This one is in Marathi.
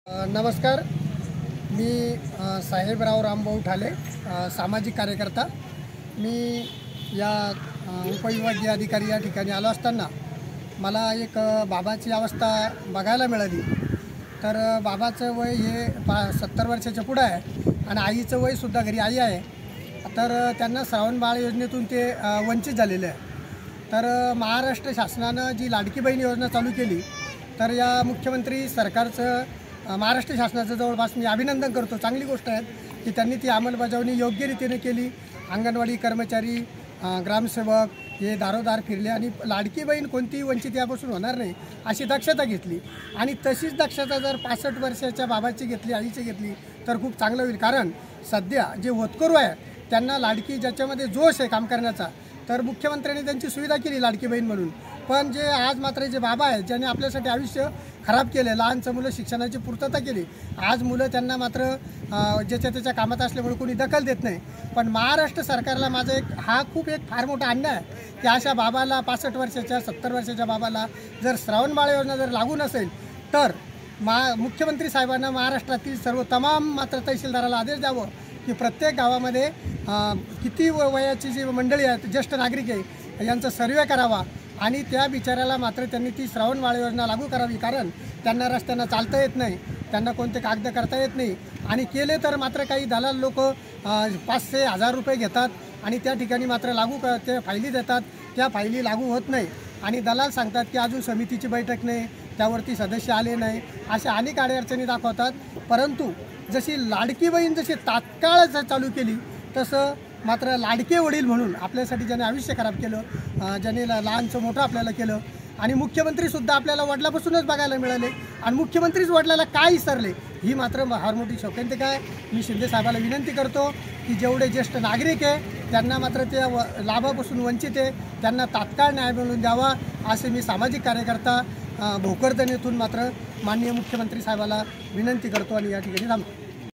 नमस्कार, मी साहेबराव रामभाऊ ठाले, सामाजिक कार्यकर्ता। मी या उपविभागीय अधिकारी या ठिकाणी आलो असताना मला एक बाबाची अवस्था बघायला मिळाली। तर बाबाचं वय हे 70 वर्षाच्या पुढे आहे आणि आईचं वयसुद्धा घरी आई आहे। तर त्यांना श्रावण बाळ योजनेतून ते वंचित झालेले आहे। तर महाराष्ट्र शासनानं जी लाडकी बहीण योजना चालू केली, तर या मुख्यमंत्री सरकारचं महाराष्ट्र शासनाचं जवळपास मी अभिनंदन करतो। चांगली गोष्ट आहे की त्यांनी ती अंमलबजावणी योग्य रीतीने केली। अंगणवाडी कर्मचारी, ग्रामसेवक हे दारोदार फिरले आणि लाडकी बहीण कोणतीही वंचित यापासून होणार नाही अशी दक्षता घेतली। आणि तशीच दक्षता जर 65 वर्षाच्या बाबाची घेतली, आईची घेतली तर खूप चांगलं होईल। कारण सध्या जे होतकरू आहे त्यांना लाडकी, ज्याच्यामध्ये जोश आहे काम करण्याचा, तर मुख्यमंत्र्यांनी त्यांची सुविधा केली लाडकी बहीण म्हणून। पण जे आज मात्र जे बाबा आहेत ज्यांनी आपल्यासाठी आयुष्य खराब केले, लहानचं मुलं शिक्षणाची पूर्तता केली, आज मुलं त्यांना मात्र ज्याच्या त्याच्या कामात असल्यामुळे कोणी दखल देत नाही। पण महाराष्ट्र सरकारला माझा खूप फार मोठा अन्याय आहे की अशा बाबाला, 65 वर्षाच्या 70 वर्षाच्या बाबाला जर श्रावण बाळ योजना जर लागू नसेल तर मुख्यमंत्री साहेबांना महाराष्ट्रातील सर्व तमाम मात्र तहसीलदाराला आदेश द्यावं की प्रत्येक गावामध्ये किती वयाची जी मंडळी आहेत, ज्येष्ठ नागरिक आहे, यांचा सर्वे करावा आणि त्या बिचाऱ्याला मात्र त्यांनी ती श्रावण बाळ योजना लागू करावी। कारण त्यांना रस्त्यांना चालता येत नाही, त्यांना कोणते कागद करता येत नाही आणि केले तर मात्र काही दलाल लोक 500-1000 रुपये घेतात आणि त्या ठिकाणी मात्र ते फायली देतात, त्या फायली लागू होत नाही आणि दलाल सांगतात की अजून समितीची बैठक नाही, त्यावरती सदस्य आले नाही, अशा अनेक अडचणी दाखवतात। परंतु जशी लाडकी बहीण जशी तात्काळ चालू केली, तसं मात्र लाडके वडील म्हणून आपल्यासाठी ज्याने आयुष्य खराब केलं, ज्याने लहानचं मोठं आपल्याला केलं आणि मुख्यमंत्रीसुद्धा आपल्याला वडिलापासूनच बघायला मिळाले आणि मुख्यमंत्रीच वडिलाला काय विसरले, ही मात्र फार मोठी शोकांतिका आहे। मी शिंदे साहेबाला विनंती करतो की जेवढे ज्येष्ठ नागरिक आहे त्यांना मात्र त्या लाभापासून वंचित आहे, त्यांना तात्काळ न्याय मिळवून द्यावा असे मी सामाजिक कार्यकर्ता भोकरदन येथून मात्र माननीय मुख्यमंत्री साहेबाला विनंती करतो आणि या ठिकाणी थांबतो।